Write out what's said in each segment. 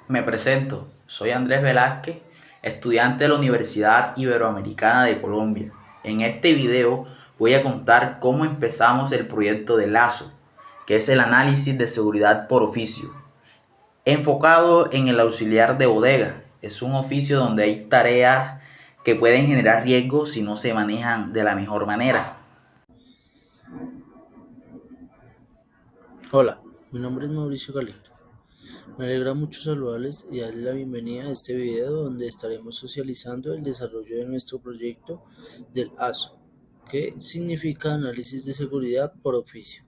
Me presento, soy Andrés Velázquez, estudiante de la Universidad Iberoamericana de Colombia. En este video voy a contar cómo empezamos el proyecto de Lazo, que es el análisis de seguridad por oficio, enfocado en el auxiliar de bodega. Es un oficio donde hay tareas que pueden generar riesgos si no se manejan de la mejor manera. Hola, mi nombre es Mauricio Galindo. Me alegra mucho saludarles y darles la bienvenida a este video donde estaremos socializando el desarrollo de nuestro proyecto del ASO, que significa Análisis de Seguridad por Oficio.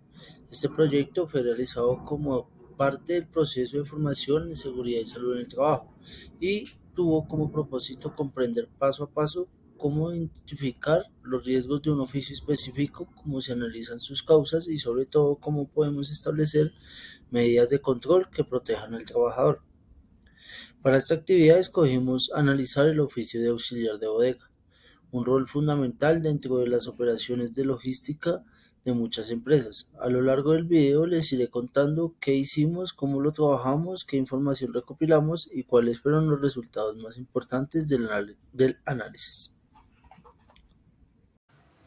Este proyecto fue realizado como parte del proceso de formación en seguridad y salud en el trabajo y tuvo como propósito comprender paso a paso cómo identificar los riesgos de un oficio específico, cómo se analizan sus causas y sobre todo cómo podemos establecer medidas de control que protejan al trabajador. Para esta actividad escogimos analizar el oficio de auxiliar de bodega, un rol fundamental dentro de las operaciones de logística de muchas empresas. A lo largo del video les iré contando qué hicimos, cómo lo trabajamos, qué información recopilamos y cuáles fueron los resultados más importantes del análisis.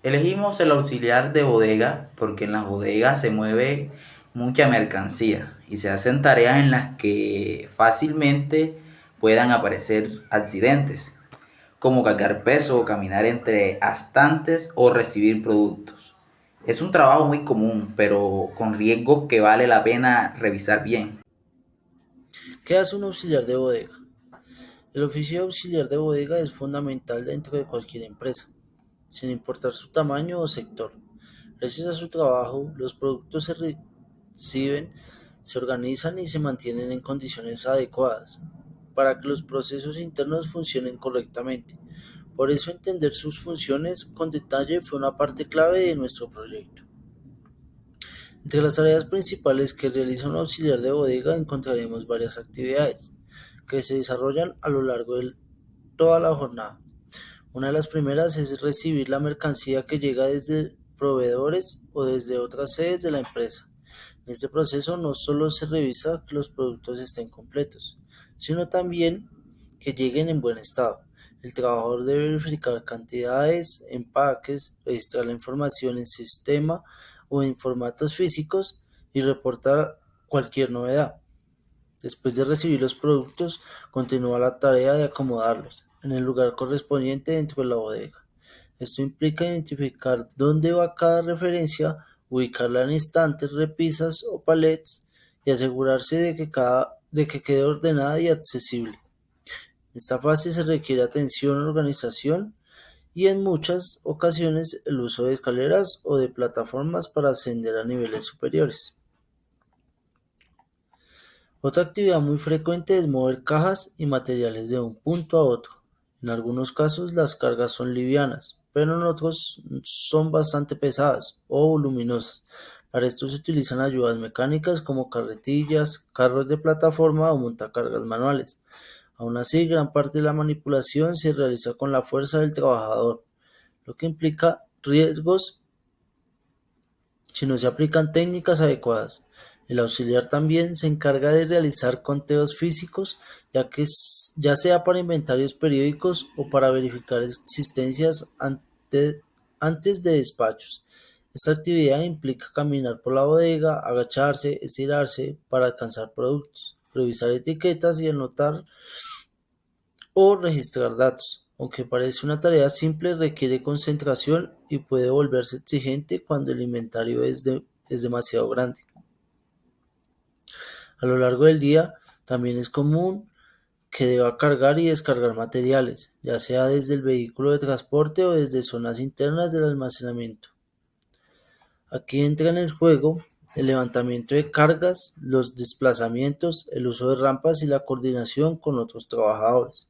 Elegimos el auxiliar de bodega porque en las bodegas se mueve mucha mercancía y se hacen tareas en las que fácilmente puedan aparecer accidentes, como cargar peso, caminar entre estantes o recibir productos. Es un trabajo muy común, pero con riesgos que vale la pena revisar bien. ¿Qué hace un auxiliar de bodega? El oficio de auxiliar de bodega es fundamental dentro de cualquier empresa, sin importar su tamaño o sector. Gracias a su trabajo, los productos se reciben, se organizan y se mantienen en condiciones adecuadas para que los procesos internos funcionen correctamente. Por eso entender sus funciones con detalle fue una parte clave de nuestro proyecto. Entre las tareas principales que realiza un auxiliar de bodega encontraremos varias actividades que se desarrollan a lo largo de toda la jornada. Una de las primeras es recibir la mercancía que llega desde proveedores o desde otras sedes de la empresa. En este proceso no solo se revisa que los productos estén completos, sino también que lleguen en buen estado. El trabajador debe verificar cantidades, empaques, registrar la información en sistema o en formatos físicos y reportar cualquier novedad. Después de recibir los productos, continúa la tarea de acomodarlos en el lugar correspondiente dentro de la bodega. Esto implica identificar dónde va cada referencia, ubicarla en estantes, repisas o palets y asegurarse de que quede ordenada y accesible. En esta fase se requiere atención, organización y en muchas ocasiones el uso de escaleras o de plataformas para ascender a niveles superiores. Otra actividad muy frecuente es mover cajas y materiales de un punto a otro. En algunos casos las cargas son livianas, pero en otros son bastante pesadas o voluminosas. Para esto se utilizan ayudas mecánicas como carretillas, carros de plataforma o montacargas manuales. Aún así, gran parte de la manipulación se realiza con la fuerza del trabajador, lo que implica riesgos si no se aplican técnicas adecuadas. El auxiliar también se encarga de realizar conteos físicos, ya sea para inventarios periódicos o para verificar existencias antes de despachos. Esta actividad implica caminar por la bodega, agacharse, estirarse para alcanzar productos, revisar etiquetas y anotar o registrar datos. Aunque parece una tarea simple, requiere concentración y puede volverse exigente cuando el inventario es demasiado grande. A lo largo del día, también es común que deba cargar y descargar materiales, ya sea desde el vehículo de transporte o desde zonas internas del almacenamiento. Aquí entra en el juego el levantamiento de cargas, los desplazamientos, el uso de rampas y la coordinación con otros trabajadores.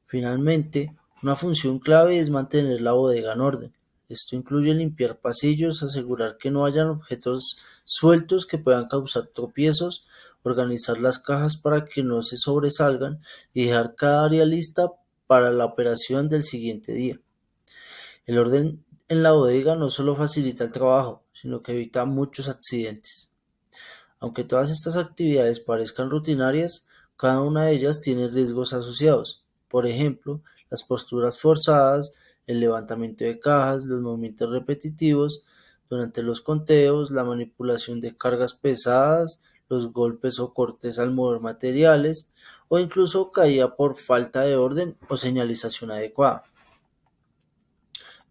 Finalmente, una función clave es mantener la bodega en orden. Esto incluye limpiar pasillos, asegurar que no hayan objetos sueltos que puedan causar tropiezos, organizar las cajas para que no se sobresalgan y dejar cada área lista para la operación del siguiente día. El orden en la bodega no solo facilita el trabajo, sino que evita muchos accidentes. Aunque todas estas actividades parezcan rutinarias, Cada una de ellas tiene riesgos asociados. Por ejemplo, las posturas forzadas, el levantamiento de cajas, los movimientos repetitivos durante los conteos, la manipulación de cargas pesadas, los golpes o cortes al mover materiales, o incluso caída por falta de orden o señalización adecuada.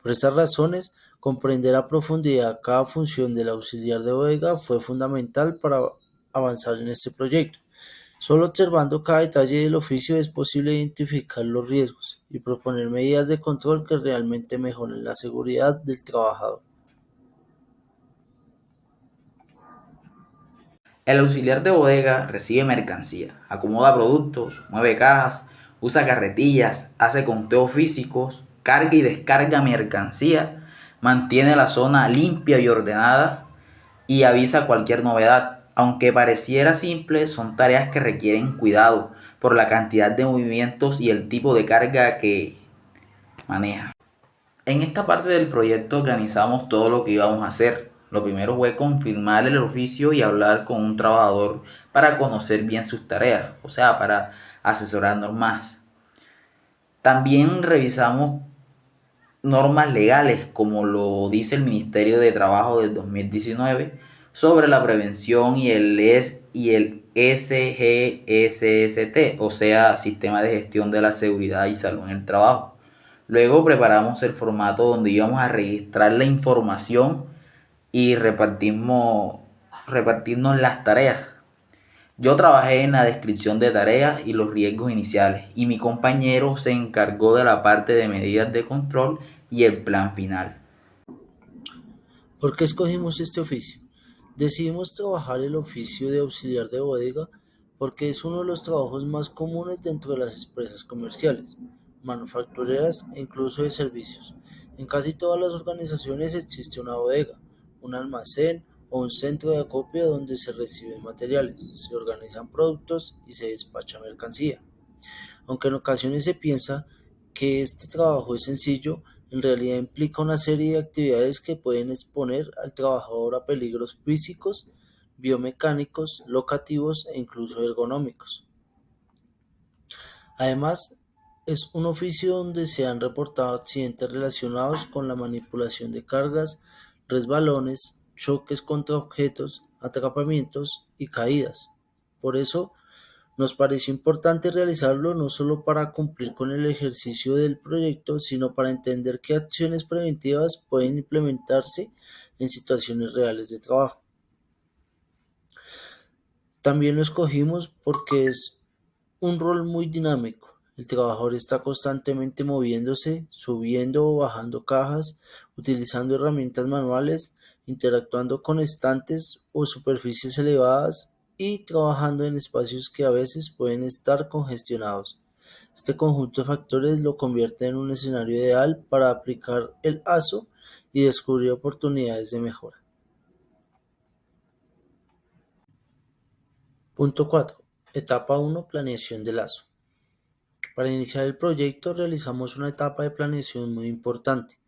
Por estas razones, comprender a profundidad cada función del auxiliar de bodega fue fundamental para avanzar en este proyecto. Solo observando cada detalle del oficio es posible identificar los riesgos y proponer medidas de control que realmente mejoren la seguridad del trabajador. El auxiliar de bodega recibe mercancía, acomoda productos, mueve cajas, usa carretillas, hace conteos físicos, carga y descarga mercancía, mantiene la zona limpia y ordenada y avisa cualquier novedad. Aunque pareciera simple, son tareas que requieren cuidado por la cantidad de movimientos y el tipo de carga que maneja. En esta parte del proyecto organizamos todo lo que íbamos a hacer. Lo primero fue confirmar el oficio y hablar con un trabajador para conocer bien sus tareas, o sea, para asesorarnos más. También revisamos normas legales, como lo dice el Ministerio de Trabajo del 2019, sobre la prevención y el SGSST, o sea, Sistema de Gestión de la Seguridad y Salud en el Trabajo. Luego preparamos el formato donde íbamos a registrar la información y repartirnos las tareas. Yo trabajé en la descripción de tareas y los riesgos iniciales, y mi compañero se encargó de la parte de medidas de control y el plan final. ¿Por qué escogimos este oficio? Decidimos trabajar el oficio de auxiliar de bodega porque es uno de los trabajos más comunes dentro de las empresas comerciales, manufactureras e incluso de servicios. En casi todas las organizaciones existe una bodega, un almacén o un centro de acopio donde se reciben materiales, se organizan productos y se despacha mercancía. Aunque en ocasiones se piensa que este trabajo es sencillo, en realidad implica una serie de actividades que pueden exponer al trabajador a peligros físicos, biomecánicos, locativos e incluso ergonómicos. Además, es un oficio donde se han reportado accidentes relacionados con la manipulación de cargas, resbalones, choques contra objetos, atrapamientos y caídas. Por eso, nos pareció importante realizarlo no solo para cumplir con el ejercicio del proyecto, sino para entender qué acciones preventivas pueden implementarse en situaciones reales de trabajo. También lo escogimos porque es un rol muy dinámico. El trabajador está constantemente moviéndose, subiendo o bajando cajas, utilizando herramientas manuales, interactuando con estantes o superficies elevadas y trabajando en espacios que a veces pueden estar congestionados. Este conjunto de factores lo convierte en un escenario ideal para aplicar el ASO y descubrir oportunidades de mejora. Punto 4. Etapa 1. Planeación del ASO. Para iniciar el proyecto realizamos una etapa de planeación muy importante.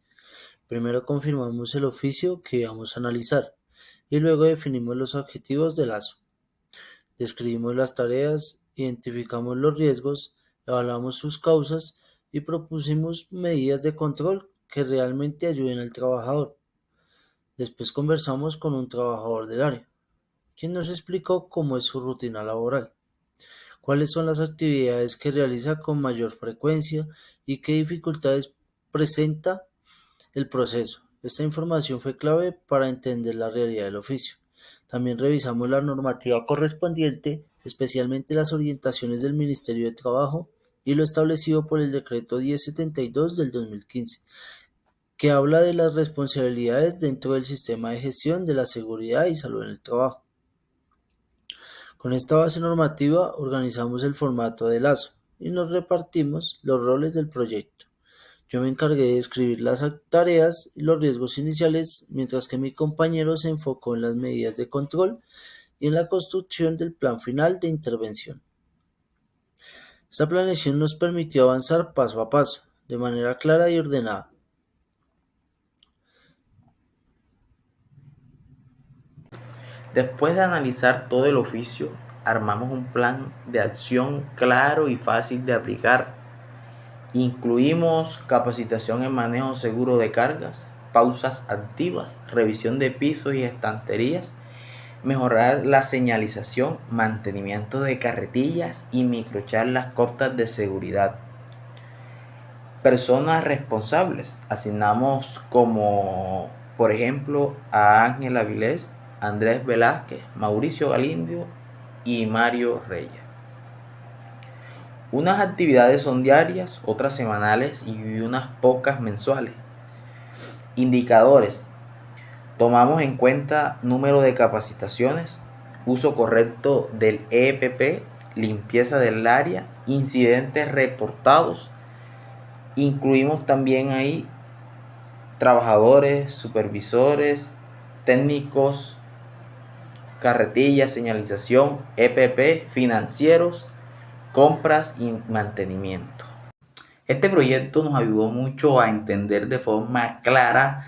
Primero confirmamos el oficio que vamos a analizar y luego definimos los objetivos del lazo. Describimos las tareas, identificamos los riesgos, evaluamos sus causas y propusimos medidas de control que realmente ayuden al trabajador. Después conversamos con un trabajador del área, quien nos explicó cómo es su rutina laboral, cuáles son las actividades que realiza con mayor frecuencia y qué dificultades presenta el proceso. Esta información fue clave para entender la realidad del oficio. También revisamos la normativa correspondiente, especialmente las orientaciones del Ministerio de Trabajo y lo establecido por el Decreto 1072 del 2015, que habla de las responsabilidades dentro del sistema de gestión de la seguridad y salud en el trabajo. Con esta base normativa organizamos el formato de lazo y nos repartimos los roles del proyecto. Yo me encargué de escribir las tareas y los riesgos iniciales, mientras que mi compañero se enfocó en las medidas de control y en la construcción del plan final de intervención. Esta planeación nos permitió avanzar paso a paso, de manera clara y ordenada. Después de analizar todo el oficio, armamos un plan de acción claro y fácil de aplicar. Incluimos capacitación en manejo seguro de cargas, pausas activas, revisión de pisos y estanterías, mejorar la señalización, mantenimiento de carretillas y microcharlas cortas de seguridad. Personas responsables. Asignamos como, por ejemplo, a Ángel Avilés, Andrés Velázquez, Mauricio Galindio y Mario Reyes. Unas actividades son diarias, otras semanales y unas pocas mensuales. Indicadores. Tomamos en cuenta número de capacitaciones, uso correcto del EPP, limpieza del área, incidentes reportados. Incluimos también ahí trabajadores, supervisores, técnicos, carretillas, señalización, EPP, financieros, compras y mantenimiento. Este proyecto nos ayudó mucho a entender de forma clara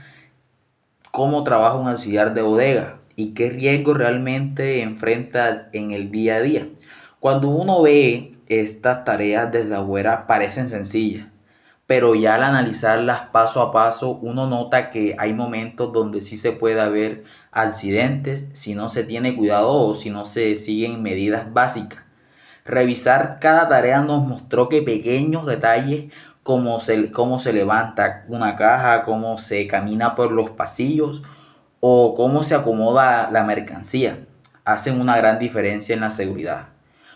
cómo trabaja un auxiliar de bodega y qué riesgos realmente enfrenta en el día a día. Cuando uno ve estas tareas desde afuera parecen sencillas, pero ya al analizarlas paso a paso uno nota que hay momentos donde sí se puede haber accidentes si no se tiene cuidado o si no se siguen medidas básicas. Revisar cada tarea nos mostró que pequeños detalles como cómo se levanta una caja, cómo se camina por los pasillos o cómo se acomoda la mercancía hacen una gran diferencia en la seguridad.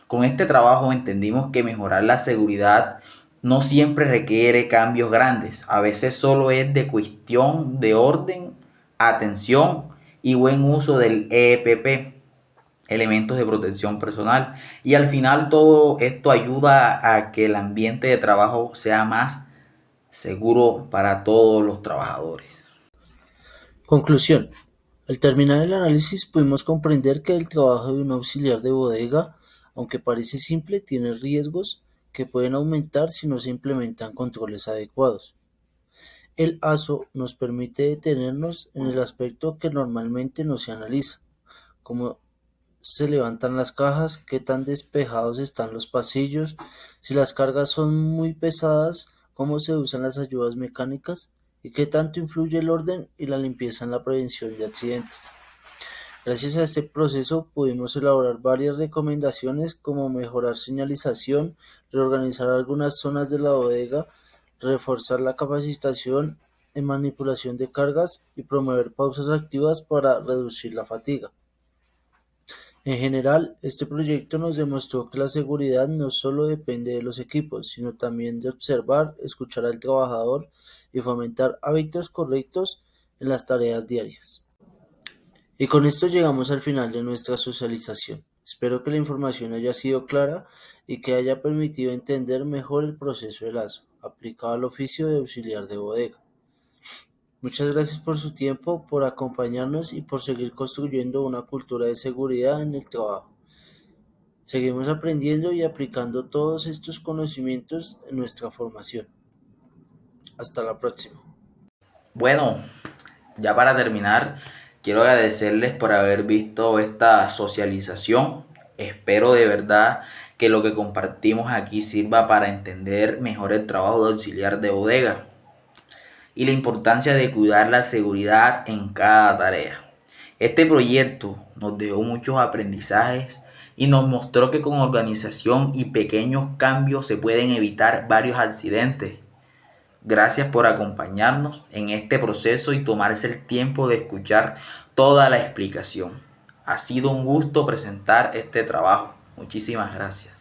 Con este trabajo entendimos que mejorar la seguridad no siempre requiere cambios grandes, a veces solo es de cuestión de orden, atención y buen uso del EPP, elementos de protección personal. Y al final todo esto ayuda a que el ambiente de trabajo sea más seguro para todos los trabajadores. Conclusión. Al terminar el análisis pudimos comprender que el trabajo de un auxiliar de bodega, aunque parece simple, tiene riesgos que pueden aumentar si no se implementan controles adecuados. El ASO nos permite detenernos en el aspecto que normalmente no se analiza, como se levantan las cajas, qué tan despejados están los pasillos, si las cargas son muy pesadas, cómo se usan las ayudas mecánicas y qué tanto influye el orden y la limpieza en la prevención de accidentes. Gracias a este proceso pudimos elaborar varias recomendaciones como mejorar señalización, reorganizar algunas zonas de la bodega, reforzar la capacitación en manipulación de cargas y promover pausas activas para reducir la fatiga. En general, este proyecto nos demostró que la seguridad no solo depende de los equipos, sino también de observar, escuchar al trabajador y fomentar hábitos correctos en las tareas diarias. Y con esto llegamos al final de nuestra socialización. Espero que la información haya sido clara y que haya permitido entender mejor el proceso de lazo aplicado al oficio de auxiliar de bodega. Muchas gracias por su tiempo, por acompañarnos y por seguir construyendo una cultura de seguridad en el trabajo. Seguimos aprendiendo y aplicando todos estos conocimientos en nuestra formación. Hasta la próxima. Bueno, ya para terminar, quiero agradecerles por haber visto esta socialización. Espero de verdad que lo que compartimos aquí sirva para entender mejor el trabajo de auxiliar de bodega y la importancia de cuidar la seguridad en cada tarea. Este proyecto nos dejó muchos aprendizajes y nos mostró que con organización y pequeños cambios se pueden evitar varios accidentes. Gracias por acompañarnos en este proceso y tomarse el tiempo de escuchar toda la explicación. Ha sido un gusto presentar este trabajo. Muchísimas gracias.